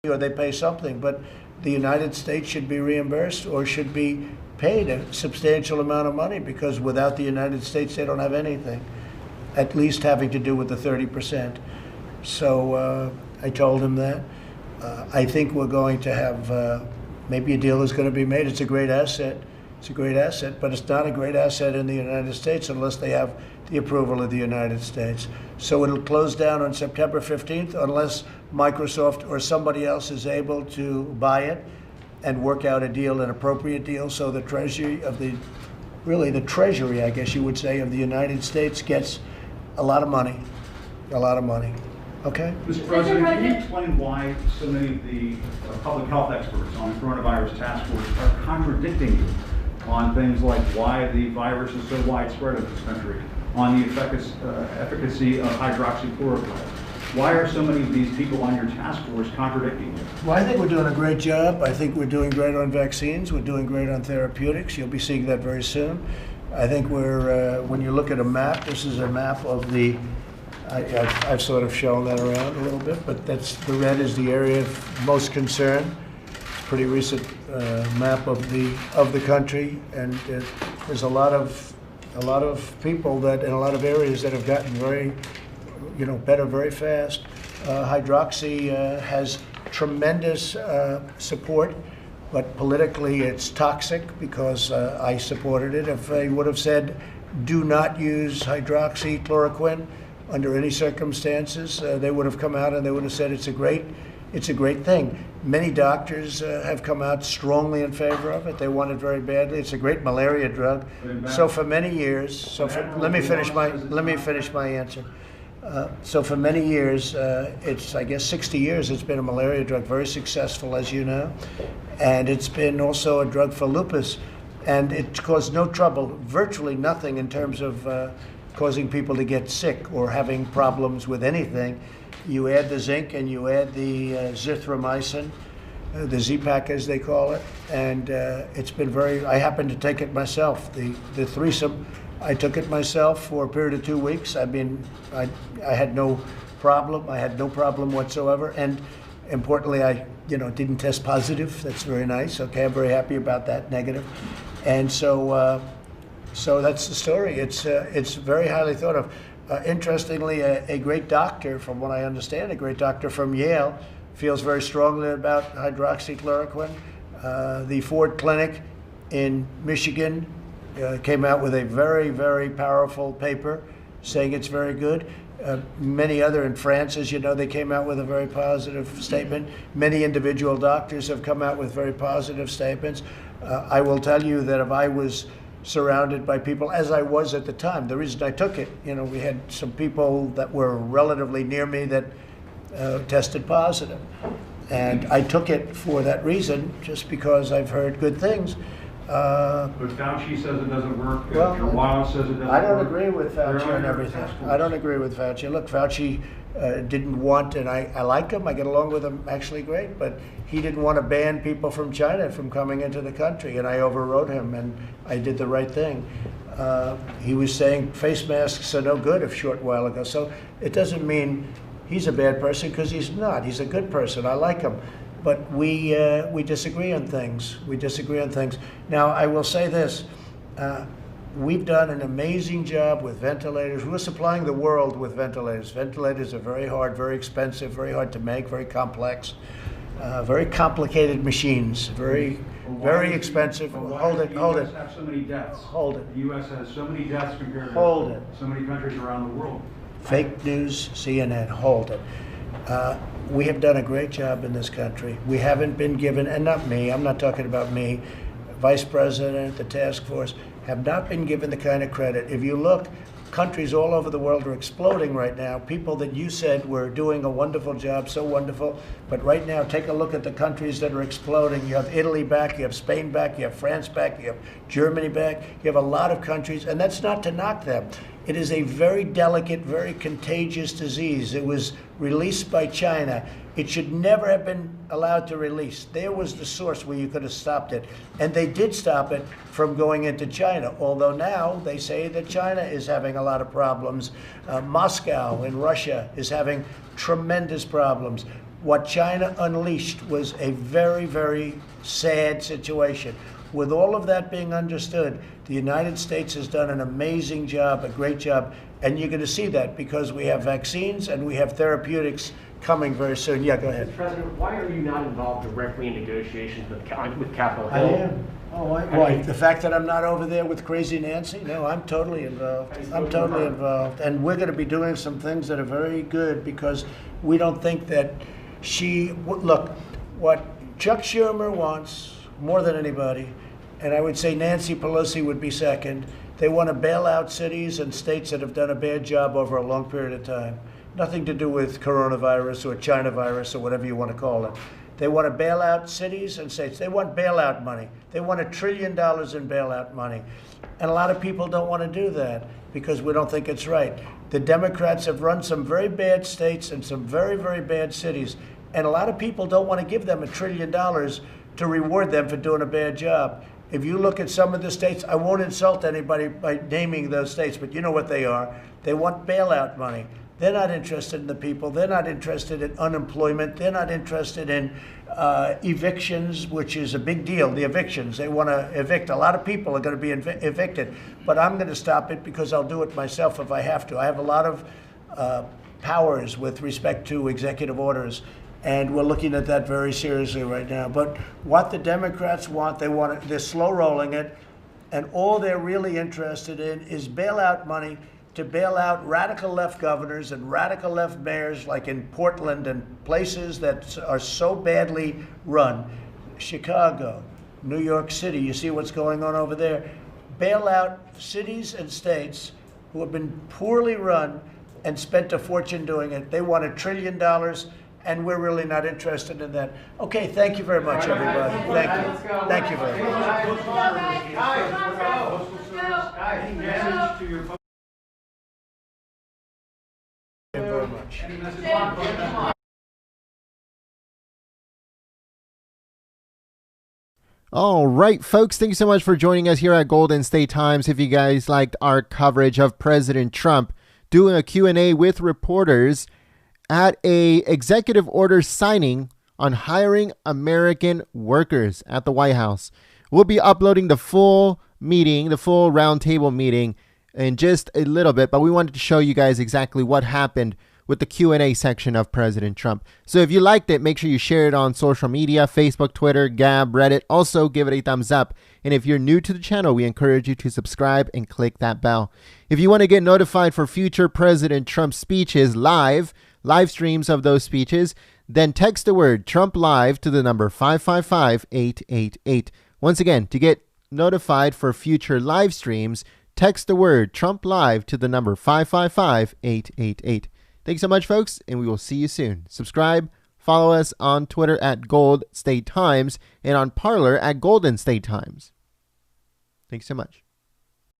or they pay something, but the United States should be reimbursed or should be paid a substantial amount of money, because without the United States, they don't have anything, at least having to do with the 30%. So I told him that. I think we're going to have, maybe a deal is going to be made. It's a great asset. It's a great asset, but it's not a great asset in the United States unless they have the approval of the United States. So it'll close down on September 15th unless Microsoft or somebody else is able to buy it and work out a deal, an appropriate deal, so the Treasury of the Treasury, I guess you would say, of the United States gets a lot of money. A lot of money. Okay? Mr. President, can you explain why so many of the public health experts on the coronavirus task force are contradicting you on things like why the virus is so widespread in this country, on the efficacy of hydroxychloroquine? Why are so many of these people on your task force contradicting you? Well, I think we're doing a great job. I think we're doing great on vaccines. We're doing great on therapeutics. You'll be seeing that very soon. I think we're, when you look at a map, this is a map of the, I've sort of shown that around a little bit, but that's, the red is the area of most concern. Pretty recent map of the country, and there's a lot of people that in a lot of areas that have gotten very, better very fast. Hydroxy has tremendous support, but politically it's toxic because I supported it. If I would have said, do not use hydroxychloroquine under any circumstances, they would have come out and they would have said it's a great thing. Many doctors have come out strongly in favor of it. They want it very badly. It's a great malaria drug. So for many years, let me finish my answer. So for many years, it's, I guess 60 years, it's been a malaria drug, very successful, as you know. And it's been also a drug for lupus. And it caused no trouble, virtually nothing in terms of causing people to get sick or having problems with anything. You add the zinc and you add the zithromycin, the Z-Pak as they call it, and it's been very, I happen to take it myself. The threesome, I took it myself for a period of 2 weeks. I mean, I had no problem. I had no problem whatsoever, and importantly, I didn't test positive. That's very nice. Okay, I'm very happy about that, negative. And so that's the story. It's very highly thought of. Interestingly, a great doctor, from what I understand, a great doctor from Yale, feels very strongly about hydroxychloroquine. The Ford Clinic in Michigan came out with a very, very powerful paper saying it's very good. Many other in France, as you know, they came out with a very positive statement. Many individual doctors have come out with very positive statements. I will tell you that if I was surrounded by people, as I was at the time, the reason I took it, we had some people that were relatively near me that tested positive. And I took it for that reason, just because I've heard good things. But Fauci says it doesn't work. Your Wallace says it doesn't work. I don't agree with Fauci on everything. I don't agree with Fauci. Look, Fauci didn't want, and I like him, I get along with him actually great, but he didn't want to ban people from China from coming into the country, and I overrode him, and I did the right thing. He was saying face masks are no good a short while ago, so it doesn't mean he's a bad person, because he's not. He's a good person. I like him. But we disagree on things. We disagree on things. Now, I will say this. We've done an amazing job with ventilators. We're supplying the world with ventilators. Ventilators are very hard, very expensive, very hard to make, very complex, very complicated machines, very expensive. Hold it. The U.S. have so many deaths. Hold it. The U.S. has so many deaths compared to so many countries around the world. Fake news, CNN, hold it. We have done a great job in this country. We haven't been given, and not me, I'm not talking about me, Vice President, the task force, have not been given the kind of credit. If you look, countries all over the world are exploding right now. People that you said were doing a wonderful job, so wonderful, but right now, take a look at the countries that are exploding. You have Italy back, you have Spain back, you have France back, you have Germany back, you have a lot of countries, and that's not to knock them. It is a very delicate, very contagious disease. It was released by China. It should never have been allowed to release. There was the source where you could have stopped it. And they did stop it from going into China, although now they say that China is having a lot of problems. Moscow in Russia is having tremendous problems. What China unleashed was a very, very sad situation. With all of that being understood, the United States has done an amazing job, a great job, and you're going to see that because we have vaccines and we have therapeutics coming very soon. Yeah, go ahead. Mr. President, why are you not involved directly in negotiations with Capitol I Hill? am. Oh, why? The fact that I'm not over there with crazy Nancy? No, I'm totally involved. I'm totally involved. And we're going to be doing some things that are very good because we don't think that look, what Chuck Schumer wants more than anybody, and I would say Nancy Pelosi would be second, they want to bail out cities and states that have done a bad job over a long period of time. Nothing to do with coronavirus or China virus or whatever you want to call it. They want to bail out cities and states. They want bailout money. They want $1 trillion in bailout money. And a lot of people don't want to do that because we don't think it's right. The Democrats have run some very bad states and some very, very bad cities. And a lot of people don't want to give them $1 trillion to reward them for doing a bad job. If you look at some of the states, I won't insult anybody by naming those states, but you know what they are. They want bailout money. They're not interested in the people. They're not interested in unemployment. They're not interested in evictions, which is a big deal, the evictions. They want to evict. A lot of people are going to be evicted. But I'm going to stop it because I'll do it myself if I have to. I have a lot of powers with respect to executive orders. And we're looking at that very seriously right now. But what the Democrats want, they're slow rolling it. And all they're really interested in is bailout money to bail out radical left governors and radical left mayors like in Portland and places that are so badly run. Chicago, New York City, you see what's going on over there. Bail out cities and states who have been poorly run and spent a fortune doing it. They want $1 trillion, and we're really not interested in that. Okay, thank you very much, everybody. Thank you. Thank you very much. Very much. All right, folks, thank you so much for joining us here at Golden State Times. If you guys liked our coverage of President Trump doing a Q&A with reporters at a executive order signing on hiring American workers at the White House, we'll be uploading the full meeting, the full roundtable meeting in just a little bit, but we wanted to show you guys exactly what happened with the Q&A section of President Trump. So if you liked it, make sure you share it on social media, Facebook, Twitter, Gab, Reddit. Also, give it a thumbs up. And if you're new to the channel, we encourage you to subscribe and click that bell. If you want to get notified for future President Trump speeches live streams of those speeches, then text the word Trump Live to the number 555-888. Once again, to get notified for future live streams, text the word Trump Live to the number 555-888. Thanks so much, folks, and we will see you soon. Subscribe, follow us on Twitter at Gold State Times and on Parler at Golden State Times. Thanks so much.